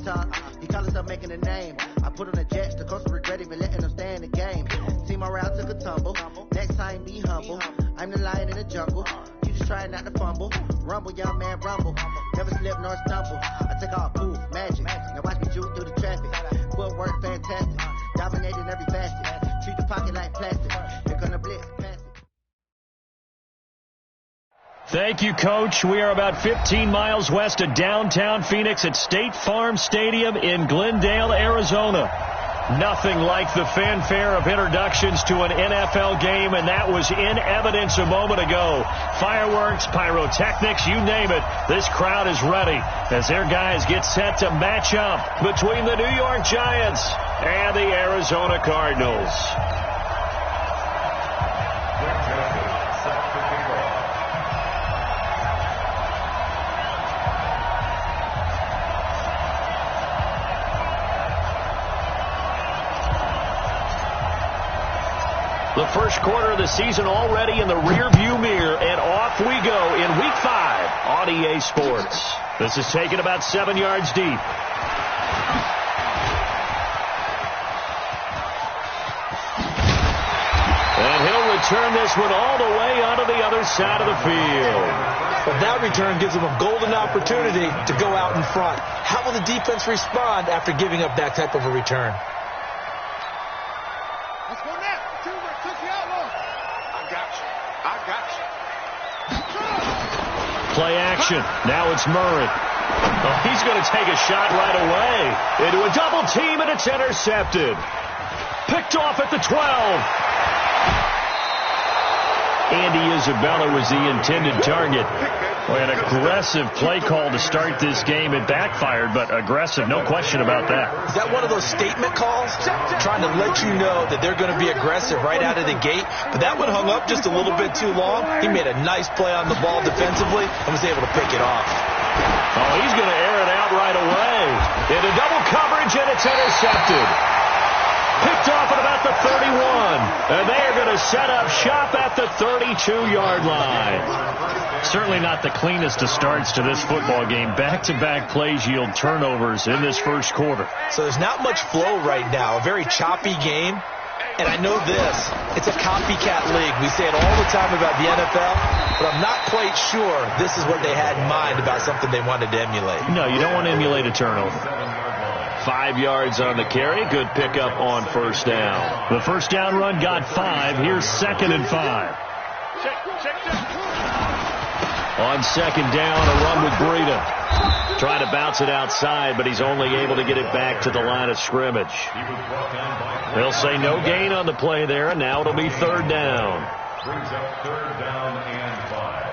He called himself making a name. I put on the Jets, the coach regret even letting him stay in the game. See my route took a tumble. Next time be humble. I'm the lion in the jungle. You just trying not to fumble. Rumble, young man, rumble. Never slip nor stumble. I take all poof, magic. Now watch me juke through the traffic. Footwork fantastic. Dominating every facet. Treat the pocket like plastic. Here come the blitz. Thank you, Coach. We are about 15 miles west of downtown Phoenix at State Farm Stadium in Glendale, Arizona. Nothing like the fanfare of introductions to an NFL game, and that was in evidence a moment ago. Fireworks, pyrotechnics, you name it. This crowd is ready as their guys get set to match up between the New York Giants and the Arizona Cardinals. The first quarter of the season already in the rearview mirror, and off we go in Week 5 on EA Sports. This is taken about 7 yards deep. And he'll return this one all the way onto the other side of the field. But that return gives them a golden opportunity to go out in front. How will the defense respond after giving up that type of a return? Play action. Now it's Murray. Oh, he's going to take a shot right away. Into a double team, and it's intercepted. Picked off at the 12. Andy Isabella was the intended target. An aggressive play call to start this game. It backfired, but aggressive, no question about that. Is that one of those statement calls? Trying to let you know that they're going to be aggressive right out of the gate. But that one hung up just a little bit too long. He made a nice play on the ball defensively and was able to pick it off. Oh, he's going to air it out right away. Into double coverage, and it's intercepted. Picked off at about the 31. And they are going to set up shop at the 32-yard line. Certainly not the cleanest of starts to this football game. Back-to-back plays yield turnovers in this first quarter. So there's not much flow right now. A very choppy game. And I know this. It's a copycat league. We say it all the time about the NFL, but I'm not quite sure this is what they had in mind about something they wanted to emulate. No, you don't want to emulate a turnover. 5 yards on the carry. Good pickup on first down. The first down run got 5. Here's 2nd and 5. On 2nd down, a run with Breida. Trying to bounce it outside, but he's only able to get it back to the line of scrimmage. They'll say no gain on the play there, and now it'll be 3rd down. Brings up 3rd down and 5.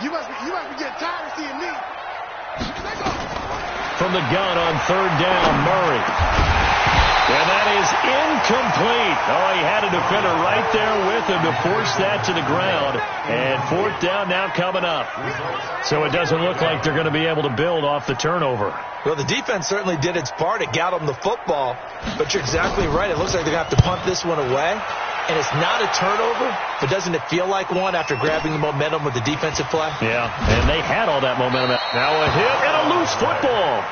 You must be getting tired of seeing me. From the gun on 3rd down, Murray. And that is incomplete. Oh, he had a defender right there with him to force that to the ground. And 4th down now coming up. So it doesn't look like they're going to be able to build off the turnover. Well, the defense certainly did its part. It got them the football. But you're exactly right. It looks like they're going to have to punt this one away. And it's not a turnover, but doesn't it feel like one after grabbing the momentum with the defensive play? Yeah, and they had all that momentum. Now a hit and a loose football.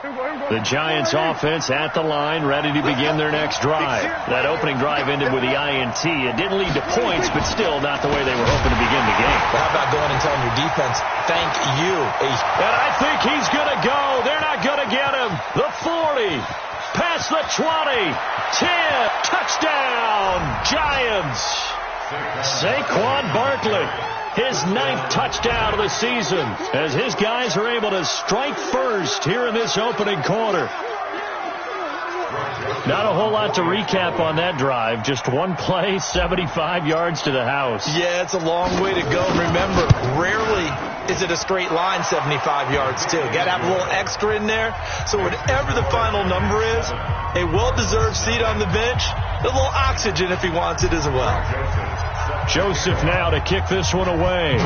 The Giants offense at the line, ready to begin their next drive. That opening drive ended with the INT. It didn't lead to points, but still not the way they were hoping to begin the game. Well, how about going and telling your defense, thank you. And I think he's going to go. They're not going to get him. The 40, past the 20, 10, touchdown, Giants. Saquon Barkley, his 9th touchdown of the season, as his guys are able to strike first here in this opening quarter. Not a whole lot to recap on that drive. Just one play, 75 yards to the house. Yeah, it's a long way to go. Remember, rarely is it a straight line 75 yards, too. Got to have a little extra in there. So whatever the final number is, a well-deserved seat on the bench, a little oxygen if he wants it as well. Joseph now to kick this one away.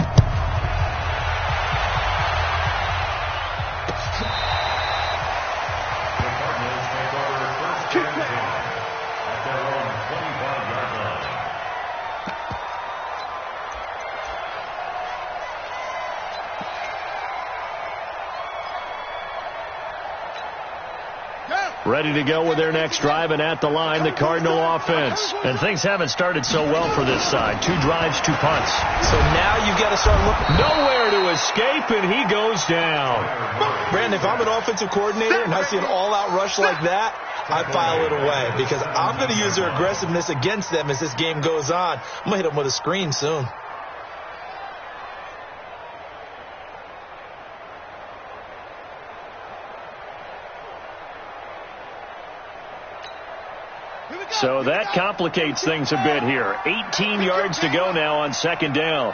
Ready to go with their next drive, and at the line, the Cardinal offense. And things haven't started so well for this side. 2 drives, 2 punts. So now you've got to start looking. Nowhere to escape, and he goes down. Brandon, if I'm an offensive coordinator and I see an all-out rush like that, I file it away because I'm going to use their aggressiveness against them as this game goes on. I'm going to hit them with a screen soon. So that complicates things a bit here. 18 yards to go now on 2nd down.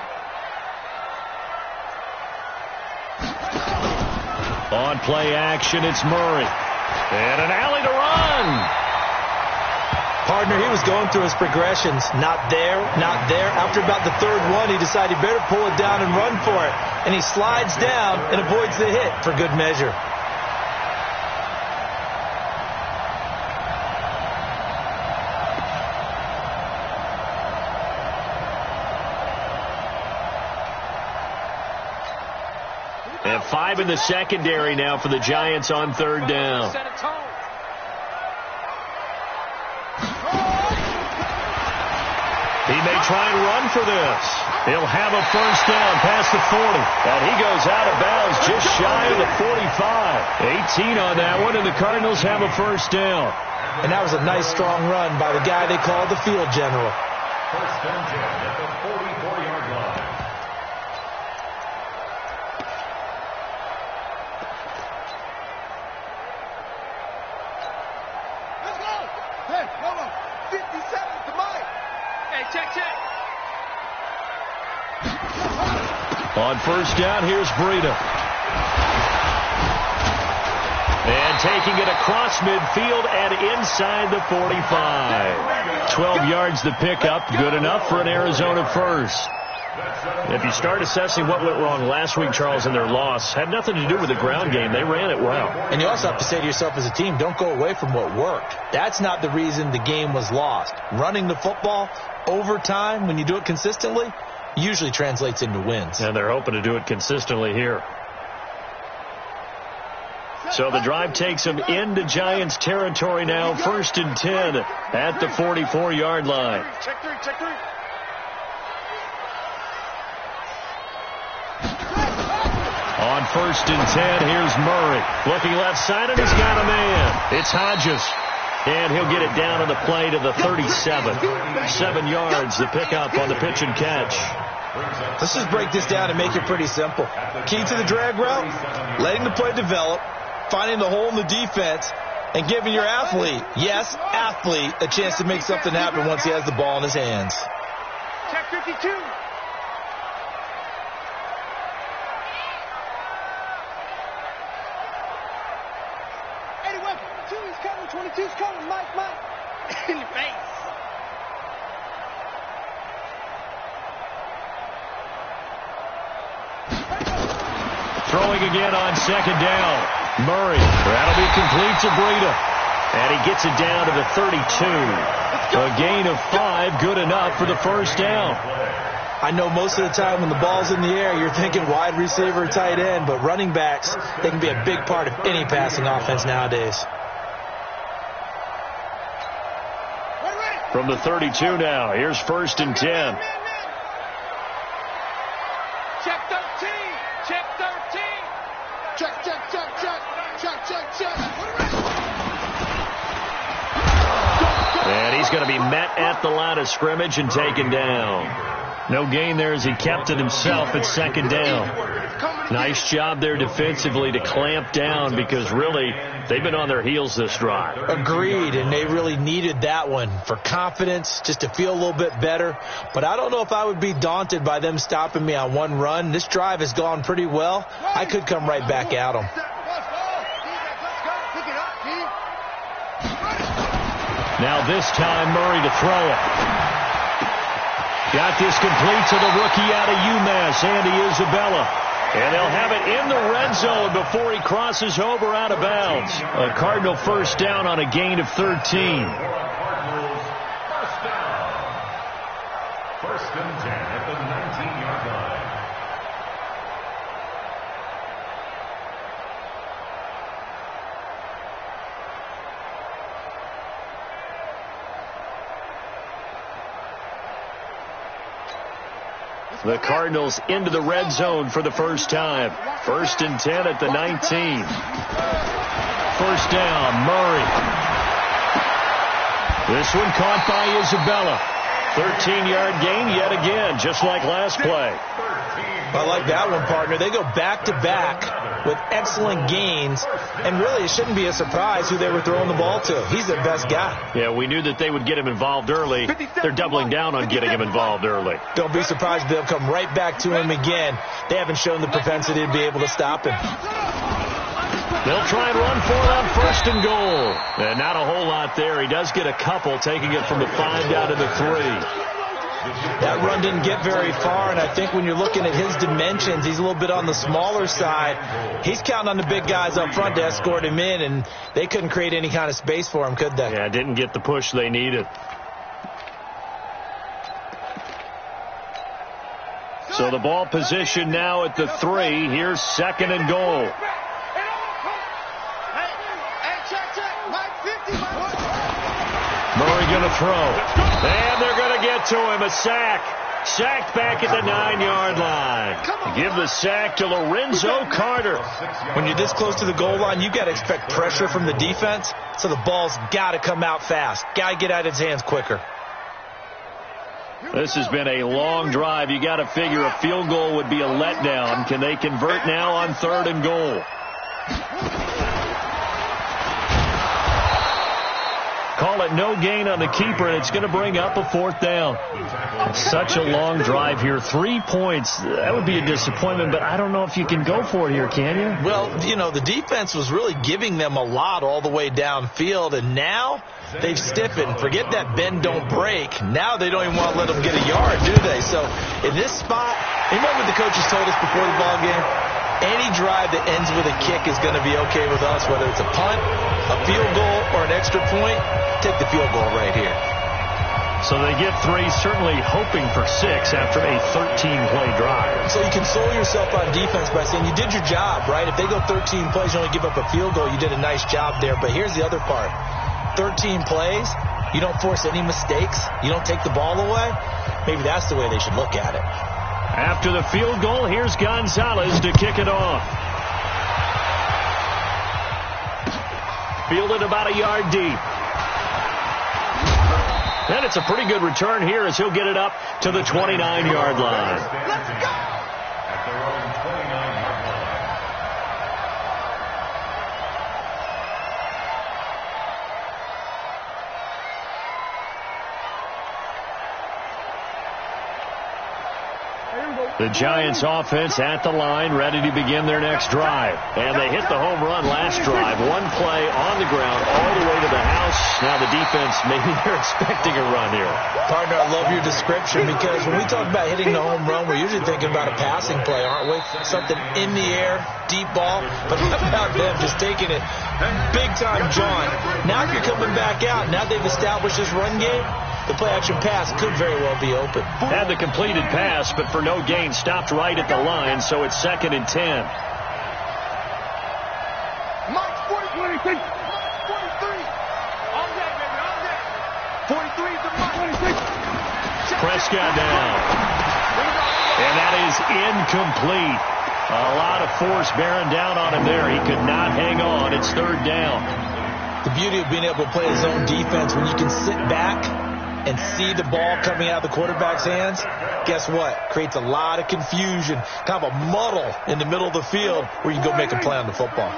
On play action, it's Murray. And an alley to run. Partner, he was going through his progressions. Not there, not there. After about the 3rd one, he decided he better pull it down and run for it. And he slides down and avoids the hit for good measure. And 5 in the secondary now for the Giants on 3rd down. He may try and run for this. He'll have a 1st down past the 40. And he goes out of bounds just shy of the 45. 18 on that one, and the Cardinals have a 1st down. And that was a nice, strong run by the guy they called the field general. 1st down at the 44-yard line. On 1st down, here's Breida. And taking it across midfield and inside the 45. 12 yards the pickup, good enough for an Arizona 1st. If you start assessing what went wrong last week, Charles, in their loss, had nothing to do with the ground game. They ran it well. And you also have to say to yourself as a team, don't go away from what worked. That's not the reason the game was lost. Running the football over time, when you do it consistently, usually translates into wins. And they're hoping to do it consistently here. So the drive takes them into Giants territory now. 1st and 10 at the 44-yard line. Check three. On 1st and 10, here's Murray. Looking left side, and he's got a man. It's Hodges. And he'll get it down on the play to the 37. 7 yards, the pickup on the pitch and catch. Let's just break this down and make it pretty simple. Key to the drag route, letting the play develop, finding the hole in the defense, and giving your athlete, yes, athlete, a chance to make something happen once he has the ball in his hands. Check 52. He's coming, Mike. In the face. Throwing again on 2nd down. Murray. That'll be complete to Breida. And he gets it down to the 32. A gain of 5, good enough for the 1st down. I know most of the time when the ball's in the air, you're thinking wide receiver, tight end, but running backs, they can be a big part of any passing offense nowadays. From the 32 now, here's 1st and 10. Check 13. Check 13. Check, check, check, check. Check, check, check. And he's going to be met at the line of scrimmage and taken down. No gain there as he kept it himself at 2nd down. Nice job there defensively to clamp down because really they've been on their heels this drive. Agreed, and they really needed that one for confidence, just to feel a little bit better. But I don't know if I would be daunted by them stopping me on one run. This drive has gone pretty well. I could come right back at them. Now this time Murray to throw it. Got this complete to the rookie out of UMass, Andy Isabella. And they'll have it in the red zone before he crosses over out of bounds. A Cardinal 1st down on a gain of 13. First down. 1st and 10 at the 19-yard line. The Cardinals into the red zone for the first time. 1st and 10 at the 19. 1st down, Murray. This one caught by Isabella. 13-yard gain yet again, just like last play. I like that one, partner. They go back-to-back with excellent gains, and really it shouldn't be a surprise who they were throwing the ball to. He's their best guy. Yeah, we knew that they would get him involved early. They're doubling down on getting him involved early. Don't be surprised they'll come right back to him again. They haven't shown the propensity to be able to stop him. They'll try and run for it on 1st and goal. And not a whole lot there. He does get a couple, taking it from the 5 down to the 3. That run didn't get very far, and I think when you're looking at his dimensions, he's a little bit on the smaller side. He's counting on the big guys up front to escort him in, and they couldn't create any kind of space for him, could they? Yeah, didn't get the push they needed. So the ball position now at the 3. Here's 2nd and goal. Murray going to throw. And they're going to get to him. A sack. Sacked back at the 9-yard line. Give the sack to Lorenzo Carter. When you're this close to the goal line, you've got to expect pressure from the defense. So the ball's got to come out fast. Got to get out of his hands quicker. This has been a long drive. You got to figure a field goal would be a letdown. Can they convert now on 3rd and goal? Call it no gain on the keeper, and it's going to bring up a 4th down. It's such a long drive here. 3 points, that would be a disappointment, but I don't know if you can go for it here, can you? Well, you know, the defense was really giving them a lot all the way downfield, and now they've stiffened. Forget that bend, don't break. Now they don't even want to let them get a yard, do they? So in this spot, remember what the coaches told us before the ball game? Any drive that ends with a kick is going to be okay with us, whether it's a punt, a field goal, or an extra point. Take the field goal right here. So they get 3, certainly hoping for 6 after a 13-play drive. So you console yourself on defense by saying you did your job, right? If they go 13 plays, you only give up a field goal, you did a nice job there. But here's the other part. 13 plays, you don't force any mistakes, you don't take the ball away. Maybe that's the way they should look at it. After the field goal, here's Gonzalez to kick it off. Fielded about a yard deep. And it's a pretty good return here as he'll get it up to the 29-yard line. Let's go! At their own 29-yard line. The Giants offense at the line, ready to begin their next drive. And they hit the home run last drive. 1 play on the ground all the way to the house. Now the defense, maybe they're expecting a run here. Partner, I love your description because when we talk about hitting the home run, we're usually thinking about a passing play, aren't we? Something in the air, deep ball. But how about them just taking it big time, John? Now if you're coming back out, now they've established this run game, The play-action pass could very well be open. Had the completed pass, but for no gain, stopped right at the line, so it's 2nd and 10. Mike 43. Mike 43. On that, baby, on that. 43 is the Mike. Prescott down. And that is incomplete. A lot of force bearing down on him there. He could not hang on. It's 3rd down. The beauty of being able to play his own defense, when you can sit back and see the ball coming out of the quarterback's hands, guess what? Creates a lot of confusion, kind of a muddle in the middle of the field where you can go make a play on the football.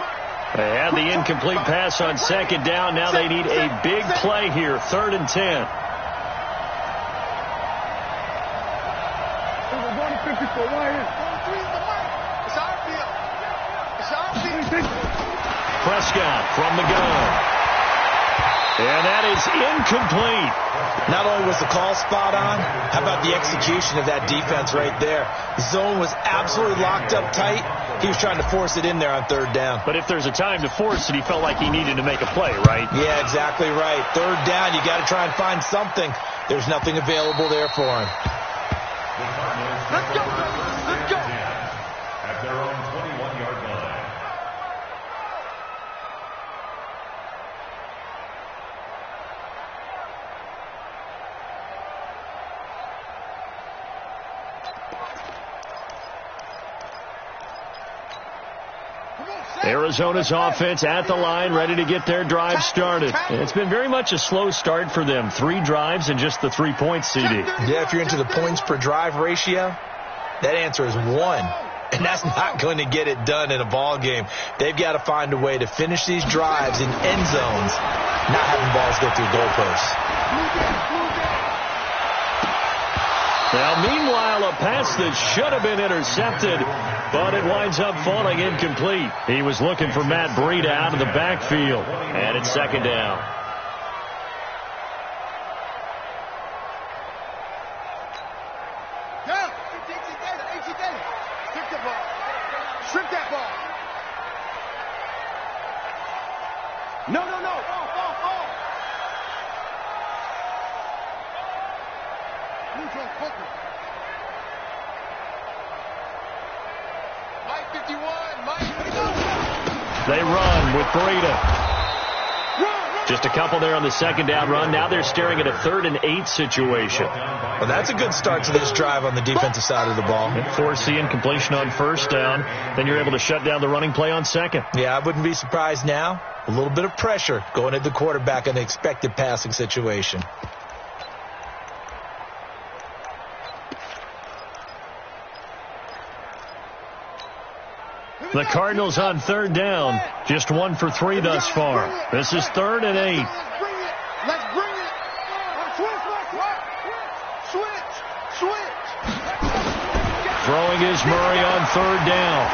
They had the incomplete pass on 2nd down. Now they need a big play here, 3rd and 10. Prescott from the gun. And that is incomplete. Not only was the call spot on, how about the execution of that defense right there? The zone was absolutely locked up tight. He was trying to force it in there on 3rd down. But if there's a time to force it, he felt like he needed to make a play, right? Yeah, exactly right. 3rd down, you got to try and find something. There's nothing available there for him. Let's go. Let's go. At their own 21-yard line. Arizona's offense at the line, ready to get their drive started. It's been very much a slow start for them. 3 drives and just the 3 points, CD. Yeah, if you're into the points per drive ratio, that answer is 1. And that's not going to get it done in a ball game. They've got to find a way to finish these drives in end zones, not having balls go through goalposts. Now, meanwhile, a pass that should have been intercepted, but it winds up falling incomplete. He was looking for Matt Breida out of the backfield, and it's 2nd down. Strip that ball. No. Ball. Mike 51. They run with Breida. Just a couple there on the 2nd down run. Now they're staring at a 3rd and 8 situation. Well, that's a good start to this drive on the defensive side of the ball. Force the incompletion on 1st down. Then you're able to shut down the running play on 2nd. Yeah, I wouldn't be surprised now. A little bit of pressure going at the quarterback in an expected passing situation. The Cardinals on 3rd down. Just 1 for 3 thus far. This is 3rd and 8. Let's bring it. Switch. Throwing is Murray on 3rd down.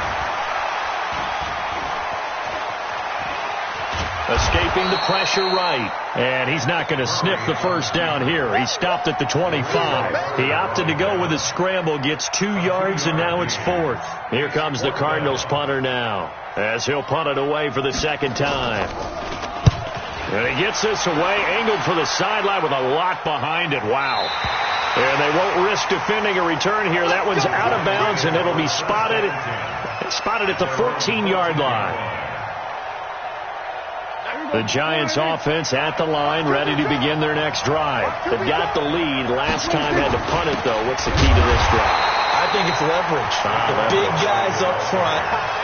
Escaping the pressure right. And he's not going to sniff the 1st down here. He stopped at the 25. He opted to go with a scramble, gets 2 yards, and now it's 4th. Here comes the Cardinals punter now, as he'll punt it away for the 2nd time. And he gets this away, angled for the sideline with a lot behind it. Wow. And they won't risk defending a return here. That one's out of bounds, and it'll be spotted at the 14-yard line. The Giants offense at the line, ready to begin their next drive. They've got the lead. Last time had to punt it, though. What's the key to this drive? I think it's leverage. The big guys up front.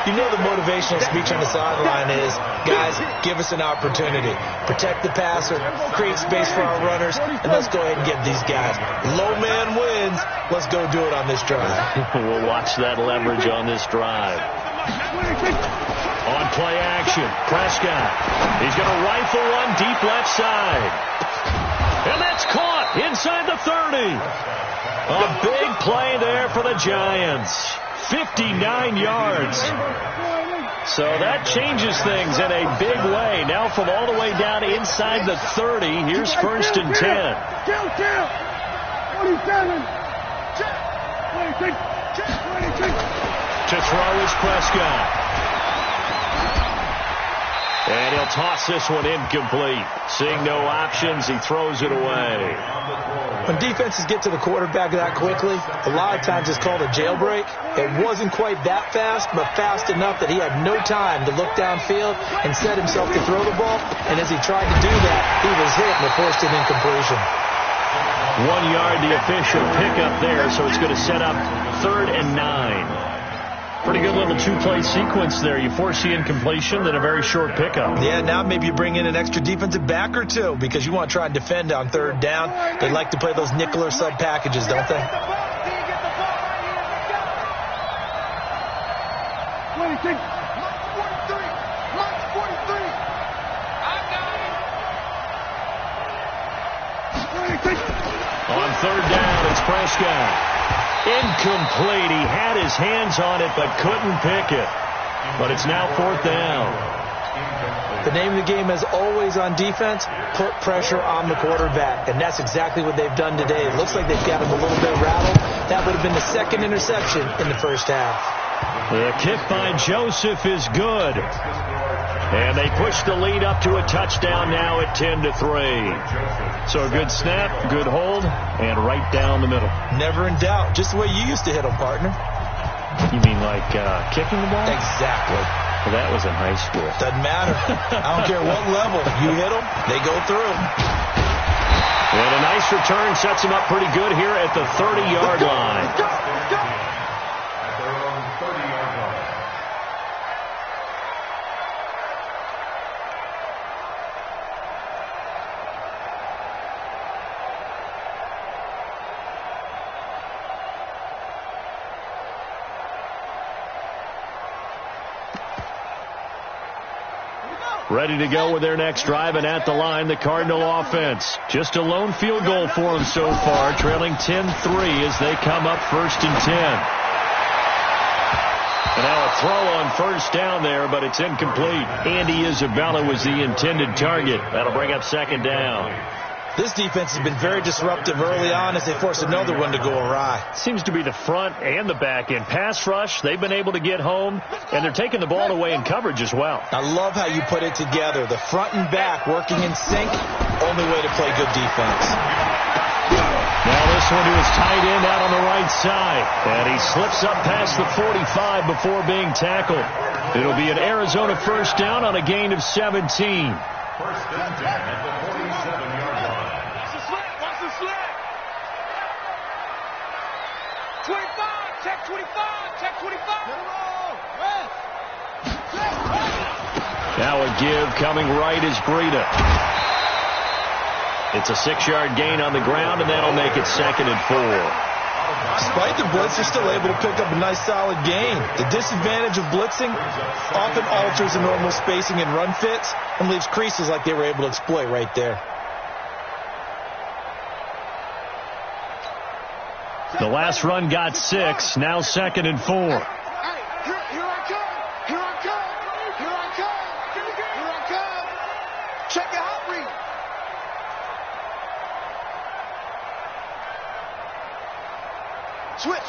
You know the motivational speech on the sideline is, guys, give us an opportunity. Protect the passer, create space for our runners, and let's go ahead and get these guys. Low man wins. Let's go do it on this drive. We'll watch that leverage on this drive. On play action, Prescott. He's going to rifle one deep left side. And that's caught inside the 30. A big play there for the Giants. 59 yards. So that changes things in a big way. Now from all the way down inside the 30, here's 1st and 10. 27. To throw is Prescott. And he'll toss this one incomplete. Seeing no options, he throws it away. When defenses get to the quarterback that quickly, a lot of times it's called a jailbreak. It wasn't quite that fast, but fast enough that he had no time to look downfield and set himself to throw the ball. And as he tried to do that, he was hit and forced an incompletion. 1 yard, the official pickup there, so it's going to set up 3rd and 9. Pretty good little two-play sequence there. You force the incompletion, then a very short pickup. Yeah, now maybe you bring in an extra defensive back or two because you want to try and defend on 3rd down. They like to play those nickel or sub packages, don't they? On 3rd down, it's Prescott. Incomplete. He had his hands on it but couldn't pick it. But it's now 4th down. The name of the game is always on defense, put pressure on the quarterback. And that's exactly what they've done today. It looks like they've got him a little bit rattled. That would have been the 2nd interception in the first half. The kick by Joseph is good. And they push the lead up to a touchdown now at 10-3. So a good snap, good hold, and right down the middle. Never in doubt. Just the way you used to hit them, partner. You mean like kicking the ball? Exactly. Well, that was in high school. Doesn't matter. I don't care what level. You hit them, they go through. And a nice return sets him up pretty good here at the 30-yard line. At their own 30-yard line. Ready to go with their next drive, and at the line, the Cardinal offense. Just a lone field goal for them so far, trailing 10-3 as they come up 1st and 10. And now a throw on 1st down there, but it's incomplete. Andy Isabella was the intended target. That'll bring up 2nd down. This defense has been very disruptive early on as they force another one to go awry. Seems to be the front and the back end. Pass rush, they've been able to get home, and they're taking the ball away in coverage as well. I love how you put it together. The front and back working in sync, only way to play good defense. Now this one to his tight end out on the right side. And he slips up past the 45 before being tackled. It'll be an Arizona 1st down on a gain of 17. 1st and 10 at the 47-yard line. Watch the slip. 25, check 25, check 25. Now a give coming right is Breida. It's a 6-yard gain on the ground, and that'll make it 2nd and 4. Despite the blitz, they're still able to pick up a nice solid gain. The disadvantage of blitzing often alters the normal spacing and run fits and leaves creases like they were able to exploit right there. The last run got 6, now 2nd and 4. Here I come. Here I come. Here I come. Here I come. Check your hot read. Switch.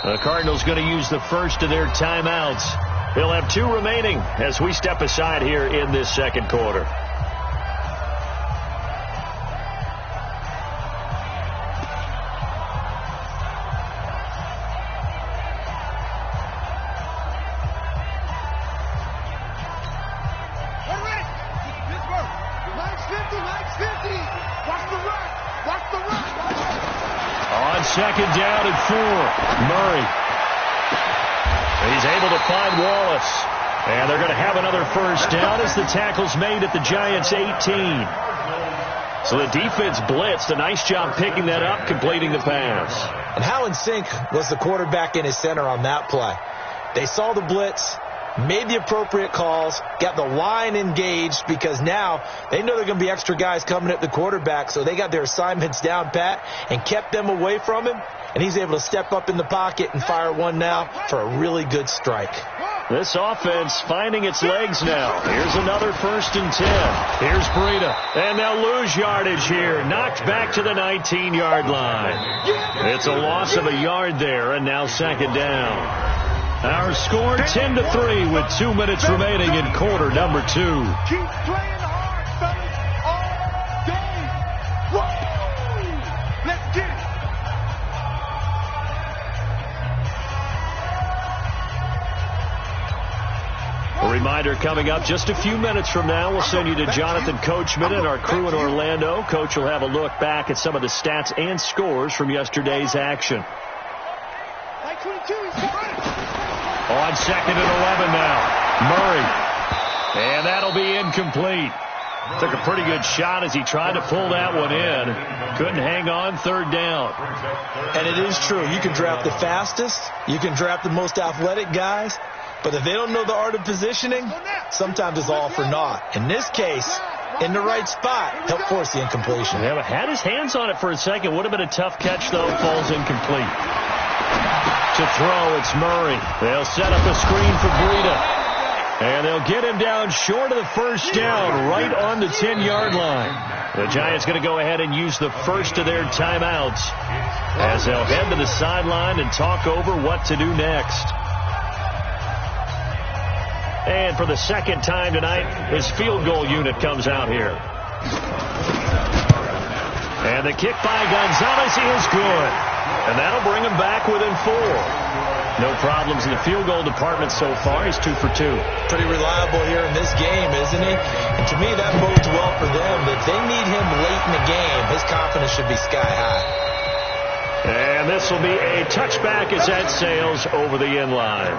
The Cardinals going to use the first of their timeouts. They'll have 2 remaining as we step aside here in this 2nd quarter. On 2nd down and 4, Murray. He's able to find Wallace. And they're going to have another 1st down as the tackle's made at the Giants' 18. So the defense blitzed. A nice job picking that up, completing the pass. And how in sync was the quarterback and his center on that play? They saw the blitz, made the appropriate calls, got the line engaged because now they know they're going to be extra guys coming at the quarterback, so they got their assignments down pat and kept them away from him, and he's able to step up in the pocket and fire one now for a really good strike. This offense finding its legs now. Here's another 1st and 10. Here's Breida. And they'll lose yardage here. Knocked back to the 19-yard line. It's a loss of a yard there, and now 2nd down. Our score 10-3 with 2 minutes remaining in quarter number 2. Keep playing hard, fellas, all day. Woo! Let's get it. A reminder coming up just a few minutes from now. We'll send you to Jonathan Coachman and our crew in Orlando. Coach will have a look back at some of the stats and scores from yesterday's action. On 2nd and 11 now. Murray. And that'll be incomplete. Took a pretty good shot as he tried to pull that one in. Couldn't hang on, 3rd down. And it is true. You can draft the fastest. You can draft the most athletic guys. But if they don't know the art of positioning, sometimes it's all for naught. In this case, in the right spot, helped force the incompletion. Yeah, but had his hands on it for a second. Would have been a tough catch, though. Falls incomplete. To throw, it's Murray. They'll set up a screen for Breida. And they'll get him down short of the 1st down, right on the 10-yard line. The Giants going to go ahead and use the first of their timeouts as they'll head to the sideline and talk over what to do next. And for the 2nd time tonight, his field goal unit comes out here. And the kick by Gonzalez is good. And that'll bring him back within 4. No problems in the field goal department so far. He's 2 for 2. Pretty reliable here in this game, isn't he? And to me, that bodes well for them. If they need him late in the game, his confidence should be sky high. And this will be a touchback as that sails over the end line.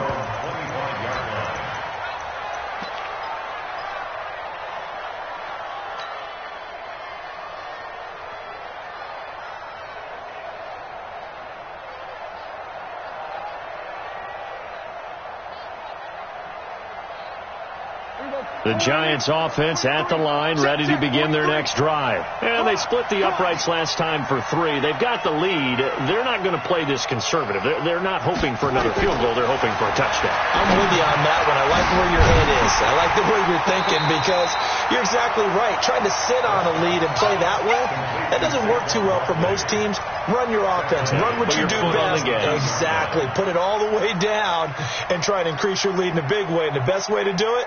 The Giants offense at the line, ready to begin their next drive. And they split the uprights last time for 3. They've got the lead. They're not going to play this conservative. They're not hoping for another field goal. They're hoping for a touchdown. I'm with you on that one. I like where your head is. I like the way you're thinking because you're exactly right. Trying to sit on a lead and play that way, that doesn't work too well for most teams. Run your offense. Run what you do best. Exactly. Put it all the way down and try and increase your lead in a big way. And the best way to do it,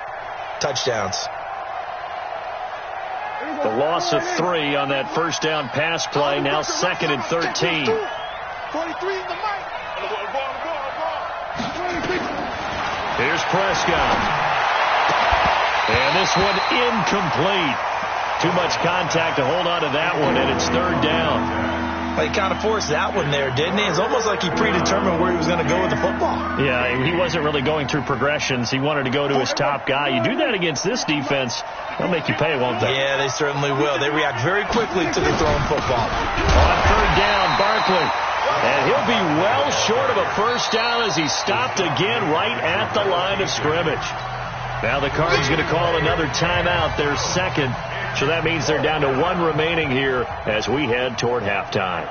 touchdowns. The loss of 3 on that 1st down pass play. Now 2nd and 13. 43 in the mic. Here's Prescott. And this one incomplete. Too much contact to hold on to that one, and it's 3rd down. He kind of forced that one there, didn't he? It's almost like he predetermined where he was going to go with the football. Yeah, he wasn't really going through progressions. He wanted to go to his top guy. You do that against this defense, they'll make you pay, won't they? Yeah, they certainly will. They react very quickly to the thrown football. On 3rd down, Barkley. And he'll be well short of a 1st down as he stopped again right at the line of scrimmage. Now the Cardinals going to call another timeout, their 2nd. So that means they're down to 1 remaining here as we head toward halftime.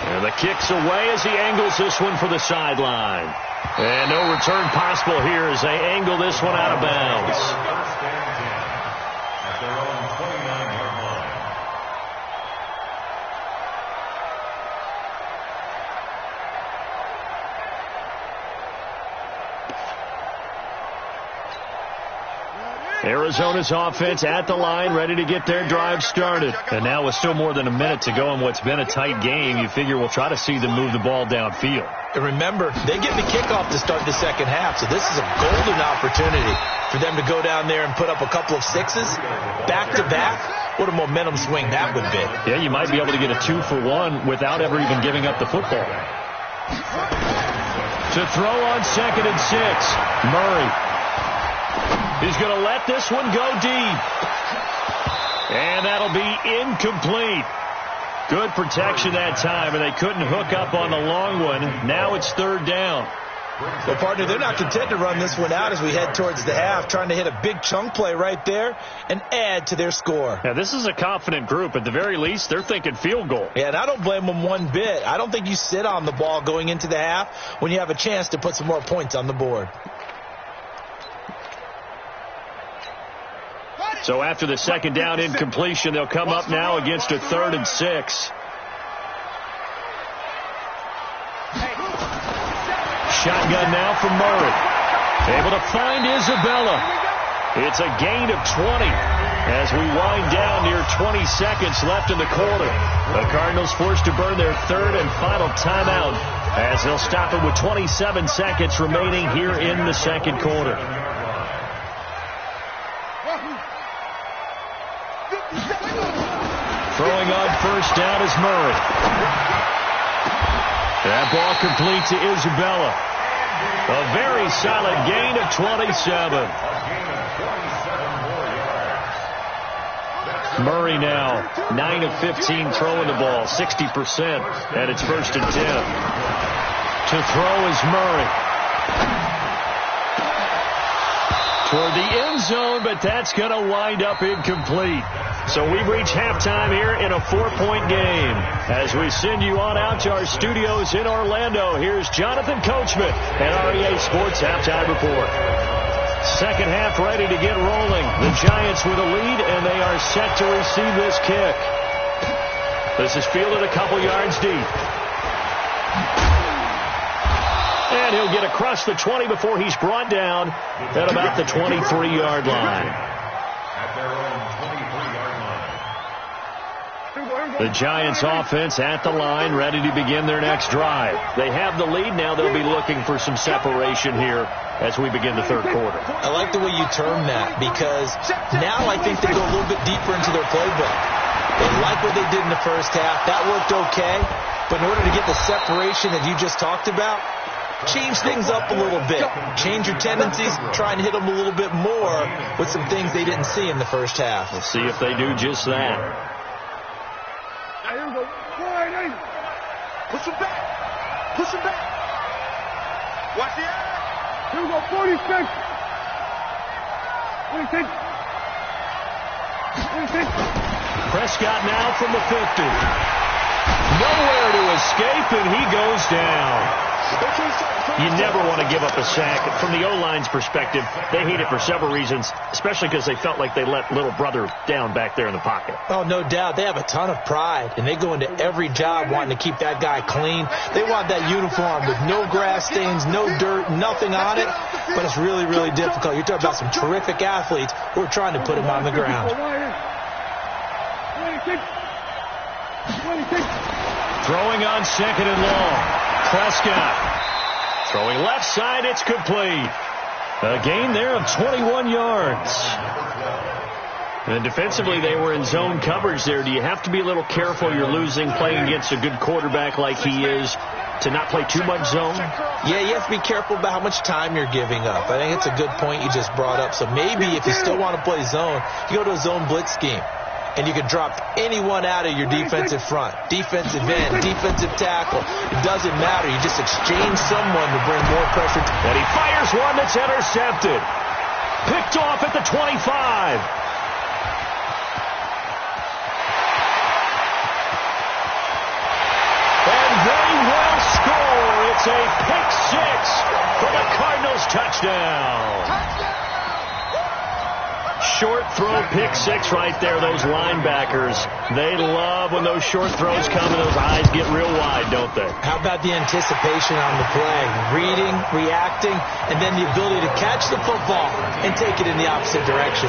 And the kick's away as he angles this one for the sideline. And no return possible here as they angle this one out of bounds. At their own 29-yard line. Arizona's offense at the line, ready to get their drive started. And now with still more than a minute to go in what's been a tight game, you figure we'll try to see them move the ball downfield. And remember, they get the kickoff to start the 2nd half, so this is a golden opportunity for them to go down there and put up a couple of 6s back-to-back. What a momentum swing that would be. Yeah, you might be able to get a 2-for-1 without ever even giving up the football. To throw on 2nd and 6, Murray. He's going to let this one go deep. And that'll be incomplete. Good protection that time, and they couldn't hook up on the long one. Now it's 3rd down. Well, partner, they're not content to run this one out as we head towards the half, trying to hit a big chunk play right there and add to their score. Now, this is a confident group. At the very least, they're thinking field goal. Yeah, and I don't blame them one bit. I don't think you sit on the ball going into the half when you have a chance to put some more points on the board. So after the 2nd down incompletion, they'll come up now against a 3rd and 6. shotgun now from Murray. Able to find Isabella. It's a gain of 20 as we wind down near 20 seconds left in the quarter. The Cardinals forced to burn their third and final timeout as they'll stop it with 27 seconds remaining here in the second quarter. Throwing on first down is Murray. That ball complete to Isabella. A very solid gain of 27. Murray now 9 of 15 throwing the ball, 60%, and it's 1st and 10. To throw is Murray. Toward the end zone, but that's going to wind up incomplete. So we've reached halftime here in a 4-point game. As we send you on out to our studios in Orlando, here's Jonathan Coachman and REA Sports Halftime Report. Second half ready to get rolling. The Giants with a lead, and they are set to receive this kick. This is fielded a couple yards deep. And he'll get across the 20 before he's brought down at about the 23-yard line. The Giants offense at the line, ready to begin their next drive. They have the lead. Now they'll be looking for some separation here as we begin the third quarter. I like the way you term that, because now I think they go a little bit deeper into their playbook. They like what they did in the first half. That worked okay. But in order to get the separation that you just talked about, change things up a little bit. Change your tendencies. Try and hit them a little bit more with some things they didn't see in the first half. We'll see if they do just that. Push him back. Push him back. Watch the eye. Here we go, 46. 26. 26. Prescott now from the 50. Nowhere to escape, and he goes down. You never want to give up a sack. From the O-line's perspective, they hate it for several reasons, especially because they felt like they let little brother down back there in the pocket. Oh, no doubt. They have a ton of pride, and they go into every job wanting to keep that guy clean. They want that uniform with no grass stains, no dirt, nothing on it, but it's really, really difficult. You're talking about some terrific athletes who are trying to put him on the ground. 26. 26. Throwing on second and long. Prescott. Throwing left side, it's complete. A gain there of 21 yards. And defensively, they were in zone coverage there. Do you have to be a little careful? You're losing, playing against a good quarterback like he is, to not play too much zone? Yeah, you have to be careful about how much time you're giving up. I think it's a good point you just brought up. So maybe if you still want to play zone, you go to a zone blitz scheme. And you can drop anyone out of your defensive front. Defensive end, defensive tackle. It doesn't matter. You just exchange someone to bring more pressure. And he fires one that's intercepted. Picked off at the 25. And they will score. It's a pick six for the Cardinals touchdown. Short throw, pick six right there. Those linebackers, they love when those short throws come and those eyes get real wide, don't they? How about the anticipation on the play? Reading, reacting, and then the ability to catch the football and take it in the opposite direction.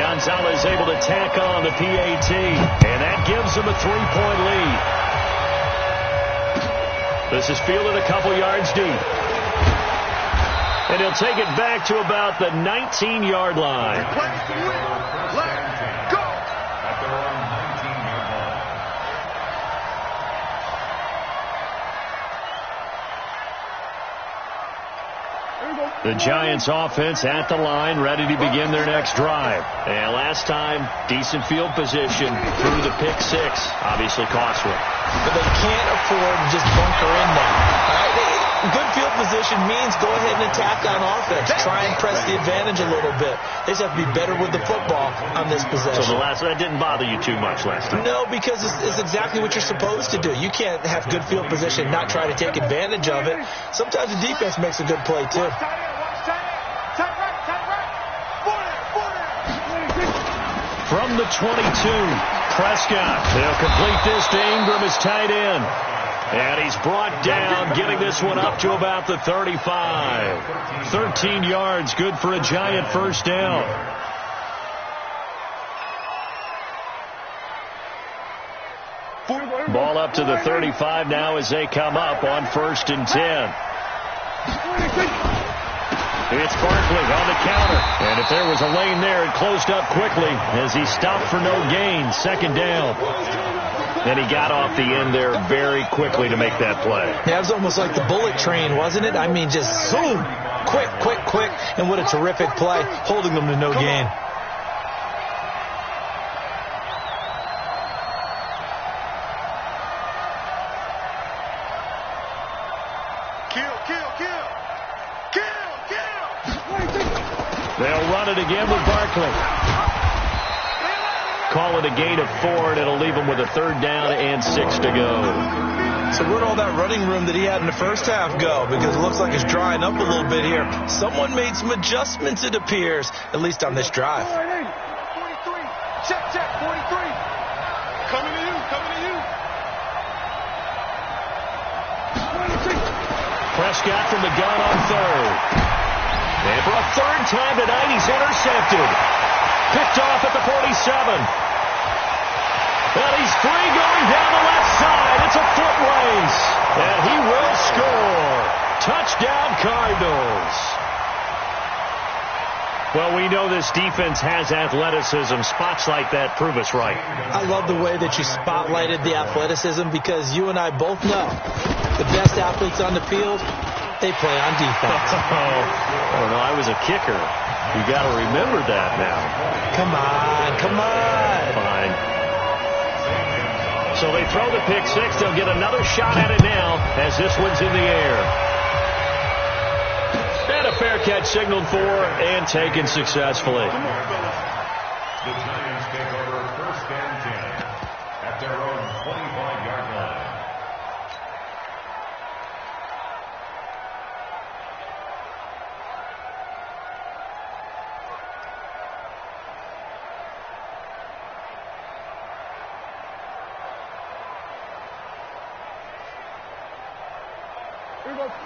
Gonzalez able to tack on the PAT, and that gives them a 3-point lead. This is fielded a couple yards deep. And he'll take it back to about the 19-yard line. Let's go. The Giants offense at the line, ready to begin their next drive. And last time, decent field position through the pick six. Obviously costly. But they can't afford to just bunker in now. Good field position means go ahead and attack on offense. Try and press the advantage a little bit. They just have to be better with the football on this possession. So that didn't bother you too much last time? No, because it's exactly what you're supposed to do. You can't have good field position and not try to take advantage of it. Sometimes the defense makes a good play, too. From the 22, Prescott. They'll complete this to Ingram as tight end. And he's brought down, getting this one up to about the 35. 13 yards, good for a Giant first down. Ball up to the 35 now as they come up on 1st and 10. It's Barkley on the counter. And if there was a lane there, it closed up quickly as he stopped for no gain. 2nd down. Then he got off the end there very quickly to make that play. Yeah, it was almost like the bullet train, wasn't it? I mean, just zoom. Quick, quick, quick. And what a terrific play, holding them to no gain. They'll run it again with Barkley. Call it a gain of 4, and it'll leave him with a 3rd down and 6 to go. So where'd all that running room that he had in the first half go? Because it looks like it's drying up a little bit here. Someone made some adjustments, it appears, at least on this drive. 43. Check, 43. Coming to you. Prescott from the gun on 3rd. And for a 3rd time tonight, he's intercepted. Picked off at the 47. And he's free going down the left side. It's a foot race. And he will score. Touchdown, Cardinals. Well, we know this defense has athleticism. Spots like that prove us right. I love the way that you spotlighted the athleticism because you and I both know the best athletes on the field, they play on defense. Oh, no, I was a kicker. You got to remember that now. Come on. Fine. So they throw the pick 6. They'll get another shot at it now as this one's in the air. And a fair catch signaled for and taken successfully. The Giants take over 1st and 10 at their own 25-yard line.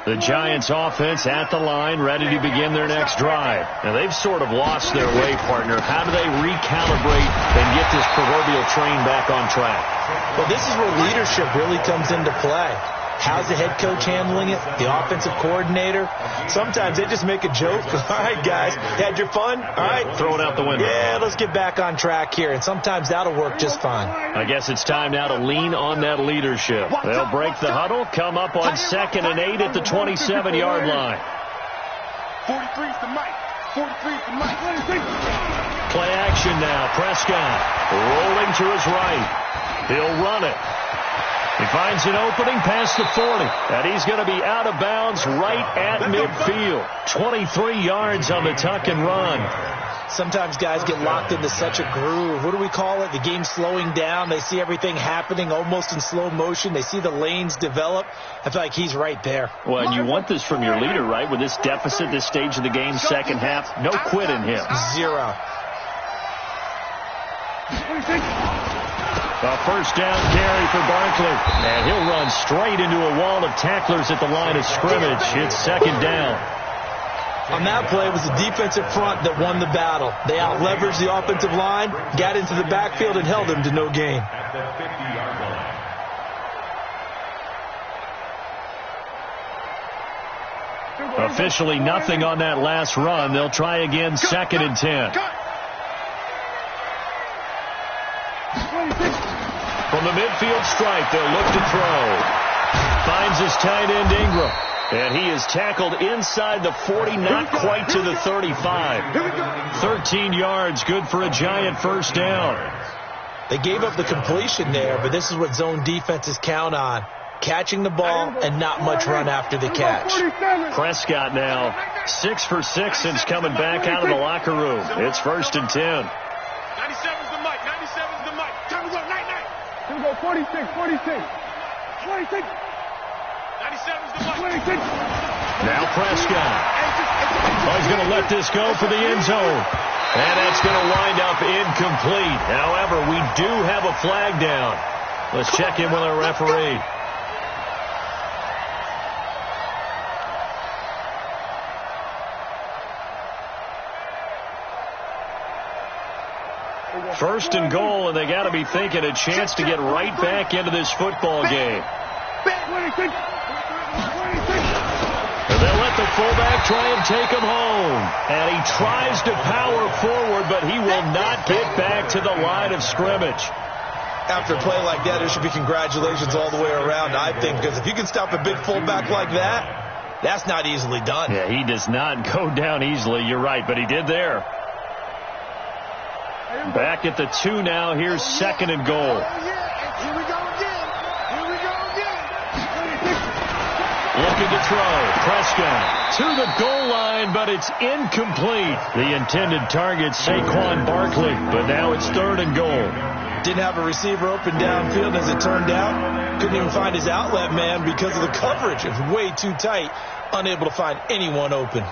The Giants offense at the line, ready to begin their next drive. Now, they've sort of lost their way, partner. How do they recalibrate and get this proverbial train back on track? Well, this is where leadership really comes into play. How's the head coach handling it? The offensive coordinator? Sometimes they just make a joke. All right, guys, had your fun? All right. Throw it out the window. Yeah, let's get back on track here. And sometimes that'll work just fine. I guess it's time now to lean on that leadership. They'll break the huddle, come up on 2nd and 8 at the 27-yard line. 43's the mic. 43's the mic. Play action now. Prescott rolling to his right. He'll run it. He finds an opening past the 40, and he's going to be out of bounds right at midfield. 23 yards on the tuck and run. Sometimes guys get locked into such a groove. What do we call it? The game's slowing down. They see everything happening almost in slow motion. They see the lanes develop. I feel like he's right there. Well, and you want this from your leader, right? With this deficit, this stage of the game, 2nd half, no quit in him. 0. A 1st down carry for Barkley. And he'll run straight into a wall of tacklers at the line of scrimmage. It's 2nd down. On that play, it was the defensive front that won the battle. They out-leveraged the offensive line, got into the backfield, and held them to no gain. At the 50-yard line. Officially nothing on that last run. They'll try again 2nd and 10. From the midfield stripe, they'll look to throw. Finds his tight end Ingram. And he is tackled inside the 40, not quite to the 35. 13 yards, good for a Giant first down. They gave up the completion there, but this is what zone defenses count on. Catching the ball and not much run after the catch. Prescott now 6 for 6 since coming back out of the locker room. It's 1st and 10. 97's the mic. 97's the mic. Time to go. Night. Here we go. 46. 97's the mic. 26. Now Prescott. Oh, he's going to let this go for the end zone. And that's going to wind up incomplete. However, we do have a flag down. Let's check in with our referee. First and goal, and they got to be thinking a chance to get right back into this football game. And they'll let the fullback try and take him home. And he tries to power forward, but he will not get back to the line of scrimmage. After a play like that, there should be congratulations all the way around, I think, because if you can stop a big fullback like that, that's not easily done. Yeah, he does not go down easily. You're right, but he did there. Back at the 2 now. Here's second and goal. Here we go again. Here we go again. Looking to throw. Prescott to the goal line, but it's incomplete. The intended target, Saquon Barkley, but now it's third and goal. Didn't have a receiver open downfield, as it turned out. Couldn't even find his outlet man because of the coverage. It was way too tight. Unable to find anyone open.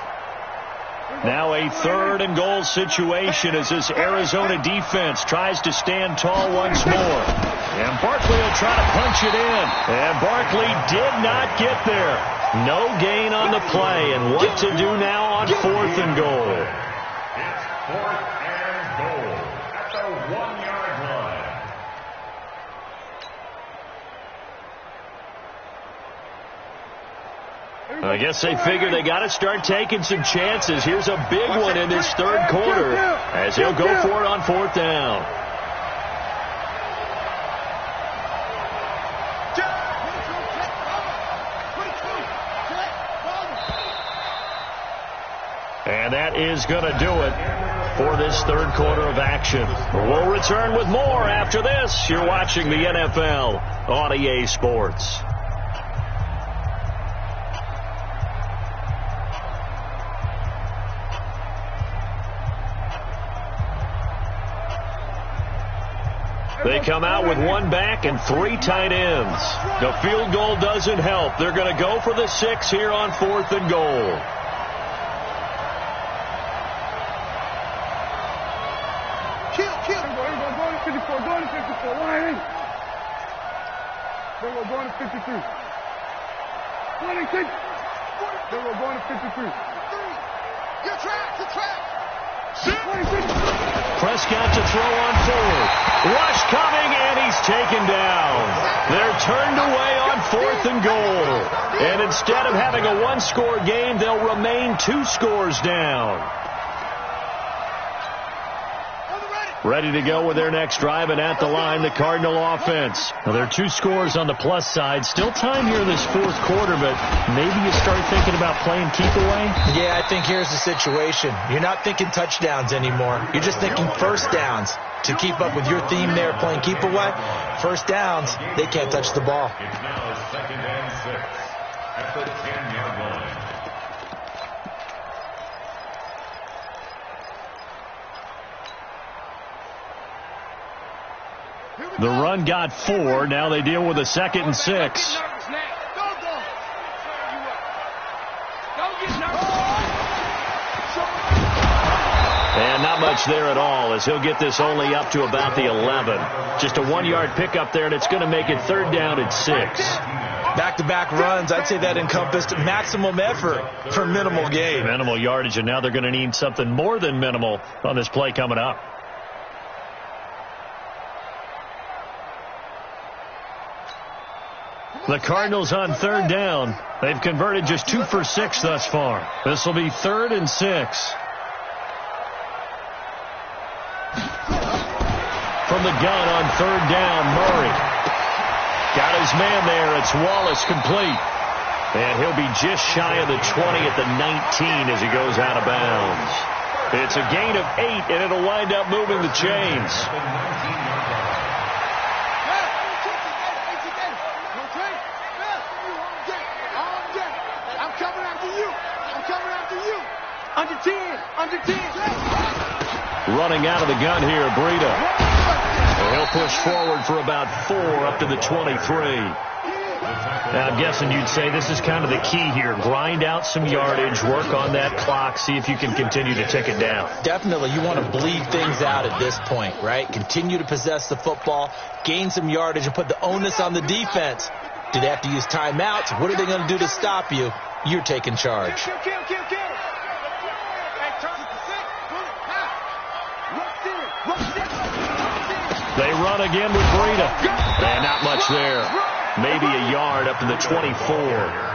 Now a third and goal situation as this Arizona defense tries to stand tall once more. And Barkley will try to punch it in. And Barkley did not get there. No gain on the play. And what to do now on fourth and goal? It's fourth and goal at the 1-yard line. I guess they figure they got to start taking some chances. Here's a big one in this third quarter as he'll go for it on fourth down. And that is going to do it for this third quarter of action. We'll return with more after this. You're watching the NFL on EA Sports. They come out with one back and 3 tight ends. The field goal doesn't help. They're going to go for the 6 here on fourth and goal. Kill. Go to 54. Go to 54. Line in. Then we're going to 53. 26. Then we're going to 53. Your track. 26. Prescott to throw on forward. Rush coming, and he's taken down. They're turned away on fourth and goal. And instead of having a one-score game, they'll remain 2 scores down. Ready to go with their next drive, and at the line, the Cardinal offense. Now, there are 2 scores on the plus side. Still time here in this fourth quarter, but maybe you start thinking about playing keep away? Yeah, I think here's the situation. You're not thinking touchdowns anymore. You're just thinking first downs. To keep up with your theme there, playing keep away, first downs, they can't touch the ball. It's now second and 6 at the 10-yard line. The run got 4. Now they deal with a 2nd and 6. And not much there at all as he'll get this only up to about the 11. Just a 1-yard pickup there, and it's going to make it third down at 6. Back-to-back runs, I'd say that encompassed maximum effort for minimal gain. Minimal yardage, and now they're going to need something more than minimal on this play coming up. The Cardinals on third down. They've converted just 2 for 6 thus far. This will be 3rd and 6. From the gun on third down, Murray. Got his man there. It's Wallace complete. And he'll be just shy of the 20 at the 19 as he goes out of bounds. It's a gain of 8, and it'll wind up moving the chains. Under 10. Running out of the gun here, Breida. And he'll push forward for about 4 up to the 23. Now, I'm guessing you'd say this is kind of the key here. Grind out some yardage, work on that clock, see if you can continue to tick it down. Definitely, you want to bleed things out at this point, right? Continue to possess the football, gain some yardage, and put the onus on the defense. Do they have to use timeouts? What are they going to do to stop you? You're taking charge. Kill. They run again with Breida. And not much there. Maybe a yard up to the 24.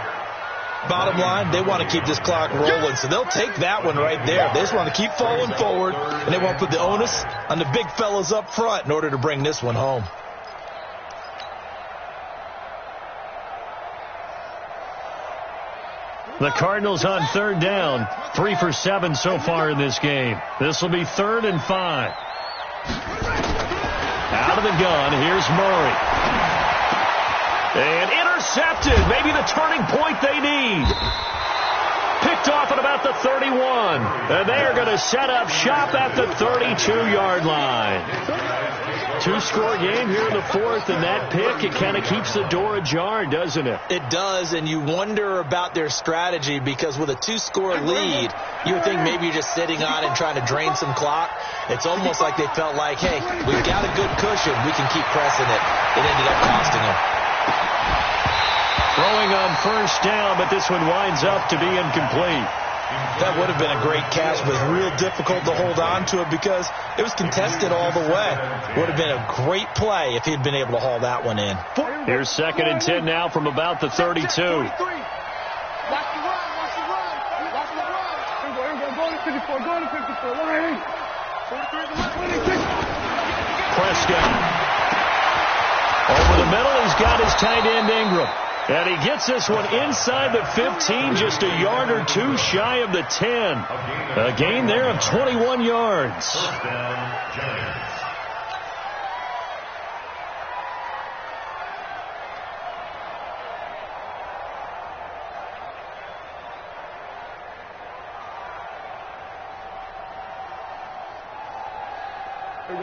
Bottom line, they want to keep this clock rolling, so they'll take that one right there. They just want to keep falling forward, and they won't put the onus on the big fellas up front in order to bring this one home. The Cardinals on third down, 3 for 7 so far in this game. This will be 3rd and 5. Out of the gun, here's Murray. And intercepted, maybe the turning point they need. Picked off at about the 31. And they are going to set up shop at the 32-yard line. 2-score game here in the 4th, and that pick, it kind of keeps the door ajar, doesn't it? It does, and you wonder about their strategy because with a 2-score lead, you would think maybe you're just sitting on it and trying to drain some clock. It's almost like they felt like, hey, we've got a good cushion. We can keep pressing it. It ended up costing them. Throwing on first down, but this one winds up to be incomplete. That would have been a great catch, but it was real difficult to hold on to it because it was contested all the way. Would have been a great play if he'd been able to haul that one in. Here's 2nd and 10 now from about the 32. Watch the run. Watch the run. Watch the run. Here we go. Go to 54. Go to 54. Line 8. 26. Prescott. Over the middle, he's got his tight end Ingram. And he gets this one inside the 15, just a yard or two shy of the 10. A gain there of 21 yards. First down, Giants.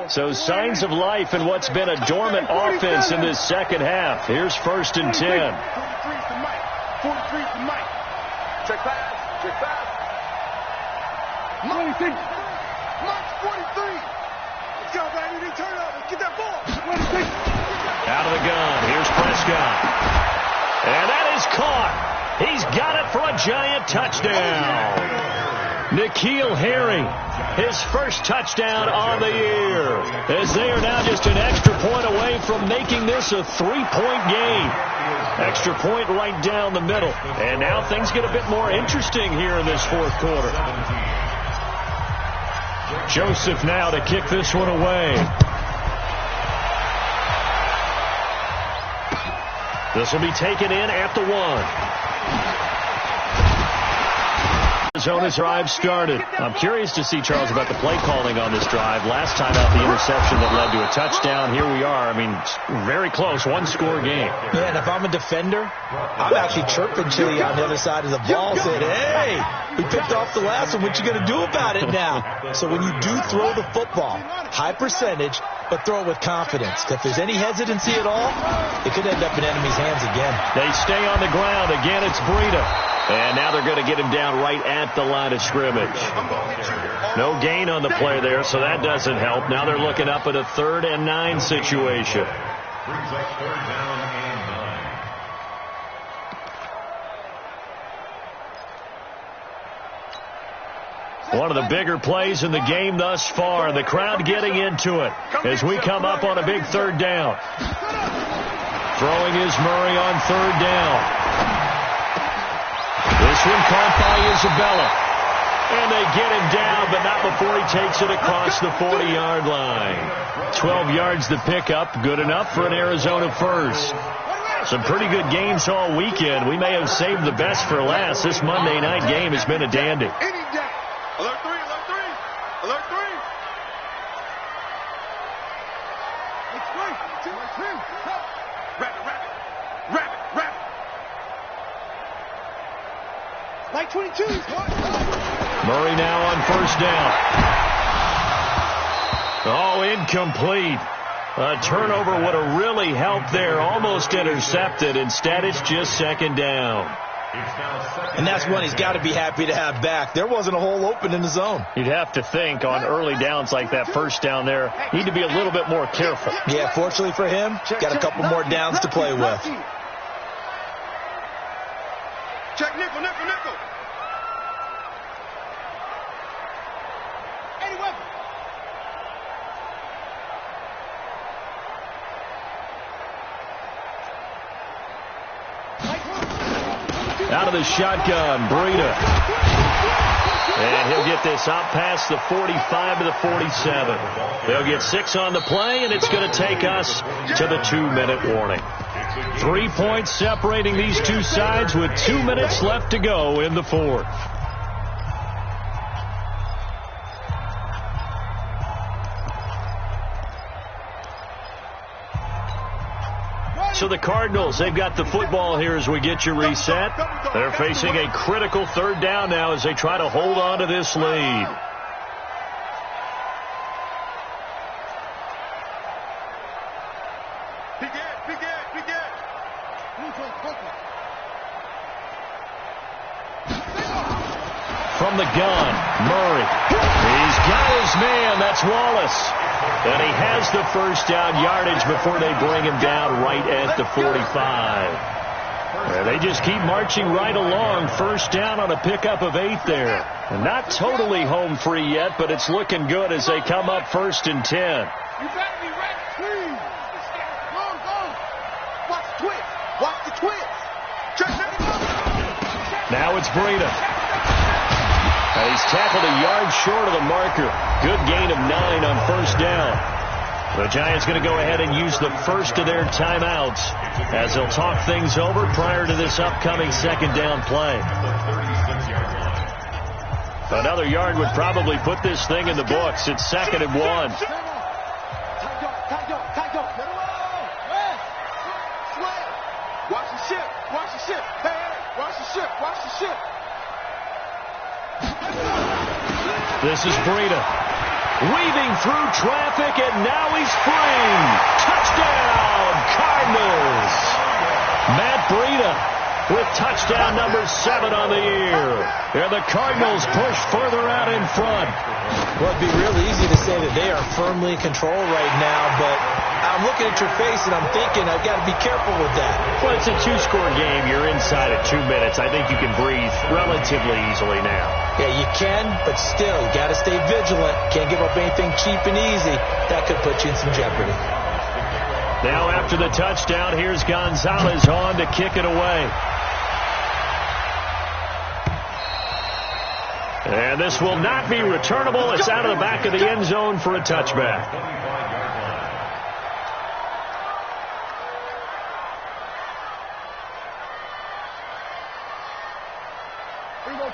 So signs of life in what's been a dormant offense in this second half. Here's 1st and 10. 43 to Mike. 43 to Mike. Check pass. Check pass. 26. Mike 43. Let's go, baby. They turn over. Get that ball. 26. Out of the gun. Here's Prescott. And that is caught. He's got it for a Giant touchdown. N'Keal Harry, his first touchdown on the year, as they are now just an extra point away from making this a 3-point game. Extra point right down the middle. And now things get a bit more interesting here in this 4th quarter. Joseph now to kick this one away. This will be taken in at the 1. Arizona's drive started. I'm curious to see, Charles, about the play calling on this drive. Last time out, the interception that led to a touchdown. Here we are. I mean, very close, 1-score game. Yeah, and if I'm a defender, I'm actually chirping Chili on the other side of the ball, saying, hey, we picked off the last one. What you going to do about it now? So when you do throw the football, high percentage, but throw it with confidence. If there's any hesitancy at all, it could end up in enemy's hands again. They stay on the ground. Again, it's Breida. And now they're going to get him down right at the line of scrimmage. No gain on the play there, so that doesn't help. Now they're looking up at a 3rd and 9 situation. Brings up 3rd down and 9. One of the bigger plays in the game thus far. The crowd getting into it as we come up on a big 3rd down. Throwing is Murray on 3rd down. This one caught by Isabella. And they get him down, but not before he takes it across the 40-yard line. 12 yards to pick up. Good enough for an Arizona first. Some pretty good games all weekend. We may have saved the best for last. This Monday night game has been a dandy. Alert 3, alert 3, alert 3. It's great. Rapid. Like 22. Murray now on first down. Oh, incomplete. A turnover would have really helped there. Almost intercepted. Instead, it's just 2nd down. And that's one he's got to be happy to have back. There wasn't a hole open in the zone. You'd have to think on early downs like that first down there, need to be a little bit more careful. Yeah, fortunately for him, got a couple more downs to play with. Check nickel. of the shotgun. Breida. And he'll get this out past the 45 to the 47. They'll get 6 on the play, and it's going to take us to the 2-minute warning. 3 points separating these two sides with 2 minutes left to go in the fourth. So the Cardinals, they've got the football here as we get you reset. They're facing a critical third down now as they try to hold on to this lead. From the gun, Murray. He's got his man. That's Wallace. And he has the first down yardage before they bring him down right at the 45. And they just keep marching right along. First down on a pickup of 8 there. And not totally home free yet, but it's looking good as they come up 1st and 10. You better be ready, please. Go, go. Watch the twist. Watch the twist. Now it's Breida. He's tackled a yard short of the marker. Good gain of 9 on first down. The Giants going to go ahead and use the first of their timeouts as they'll talk things over prior to this upcoming second down play. Another yard would probably put this thing in the books. It's 2nd and 1. Watch the ship. Watch the ship. Hey, watch the ship. Watch the ship. This is Breida. Weaving through traffic, and now he's free. Touchdown, Cardinals. Matt Breida with touchdown number 7 on the year. And the Cardinals push further out in front. Well, it'd be real easy to say that they are firmly in control right now, but I'm looking at your face and I'm thinking I've got to be careful with that. Well, it's a 2-score game. You're inside at 2 minutes. I think you can breathe relatively easily now. Yeah, you can, but still, you got to stay vigilant. Can't give up anything cheap and easy. That could put you in some jeopardy. Now after the touchdown, here's Gonzalez on to kick it away. And this will not be returnable. It's out of the back of the end zone for a touchback.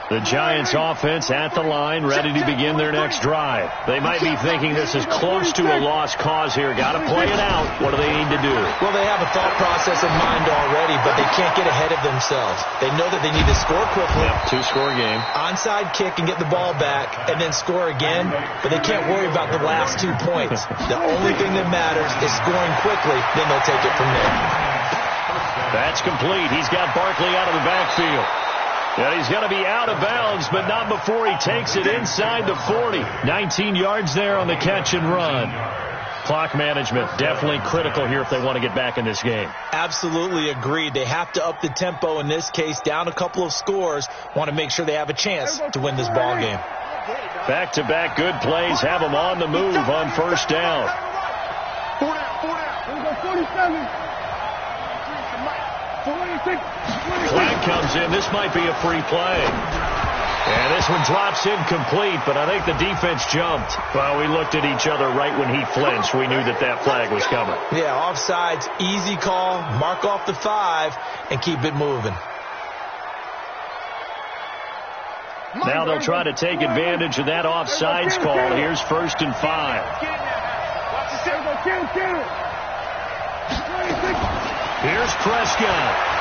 The Giants offense at the line, ready to begin their next drive. They might be thinking this is close to a lost cause here. Got to play it out. What do they need to do? Well, they have a thought process in mind already, but they can't get ahead of themselves. They know that they need to score quickly. Yep, 2-score game. Onside kick and get the ball back and then score again, but they can't worry about the last 2 points. The only thing that matters is scoring quickly, then they'll take it from there. That's complete. He's got Barkley out of the backfield. Yeah, he's going to be out of bounds, but not before he takes it inside the 40. 19 yards there on the catch and run. Clock management definitely critical here if they want to get back in this game. Absolutely agreed. They have to up the tempo in this case, down a couple of scores. Want to make sure they have a chance to win this ball game. Back-to-back good plays have them on the move on first down. 47. Flag comes in. This might be a free play. And this one drops incomplete, but I think the defense jumped. Well, we looked at each other right when he flinched. We knew that that flag was coming. Yeah, offsides, easy call, mark off the 5, and keep it moving. Now they'll try to take advantage of that offsides call. Here's 1st and 5. Here's Prescott.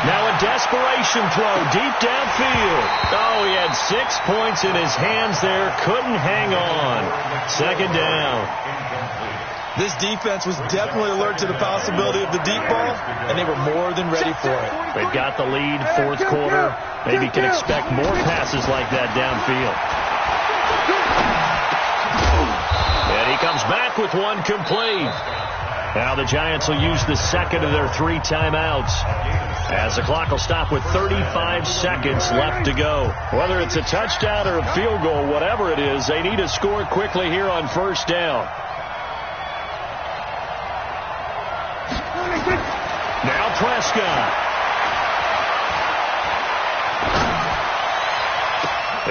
Now a desperation throw deep downfield. Oh, he had 6 points in his hands there. Couldn't hang on. 2nd down. This defense was definitely alert to the possibility of the deep ball, and they were more than ready for it. They've got the lead, 4th quarter. Maybe can expect more passes like that downfield. And he comes back with one complete. Now the Giants will use the 2nd of their 3 timeouts as the clock will stop with 35 seconds left to go. Whether it's a touchdown or a field goal, whatever it is, they need to score quickly here on first down. Now Prescott.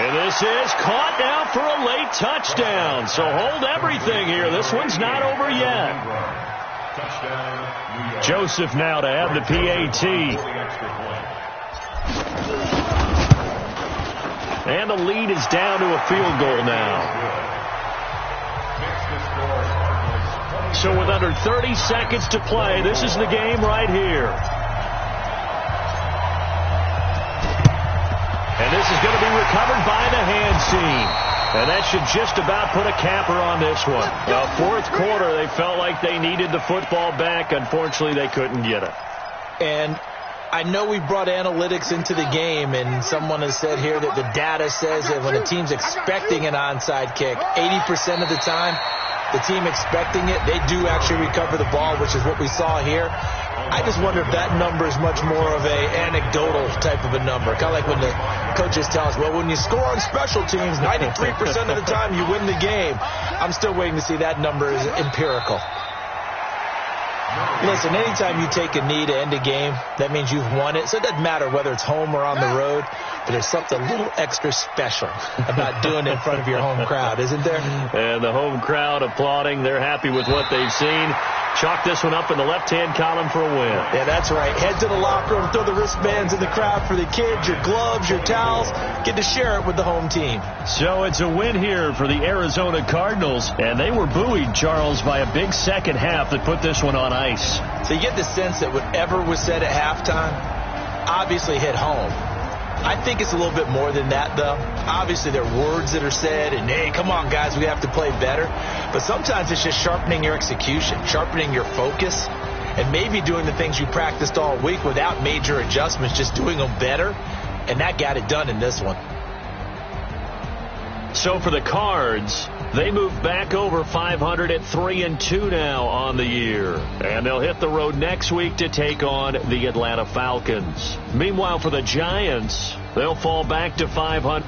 And this is caught now for a late touchdown. So hold everything here. This one's not over yet. Joseph now to have the PAT. And the lead is down to a field goal now. So with under 30 seconds to play, this is the game right here. And this is going to be recovered by the hands team. And that should just about put a capper on this one. Fourth quarter, they felt like they needed the football back. Unfortunately, they couldn't get it. And I know we brought analytics into the game, and someone has said here that the data says that when a team's expecting an onside kick, 80% of the time, the team expecting it, they do actually recover the ball, which is what we saw here. I just wonder if that number is much more of a anecdotal type of a number. Kind of like when the coaches tell us, well, when you score on special teams, 93% of the time you win the game. I'm still waiting to see that number is empirical. Listen, anytime you take a knee to end a game, that means you've won it. So it doesn't matter whether it's home or on the road, but there's something a little extra special about doing it in front of your home crowd, isn't there? And the home crowd applauding. They're happy with what they've seen. Chalk this one up in the left-hand column for a win. Yeah, that's right. Head to the locker room, throw the wristbands in the crowd for the kids, your gloves, your towels. Get to share it with the home team. So it's a win here for the Arizona Cardinals, and they were buoyed, Charles, by a big second half that put this one on ice. So you get the sense that whatever was said at halftime obviously hit home. I think it's a little bit more than that, though. Obviously, there are words that are said, and, hey, come on, guys, we have to play better. But sometimes it's just sharpening your execution, sharpening your focus, and maybe doing the things you practiced all week without major adjustments, just doing them better, and that got it done in this one. So for the Cards, they move back over 500 at 3-2 now on the year. And they'll hit the road next week to take on the Atlanta Falcons. Meanwhile, for the Giants, they'll fall back to 500.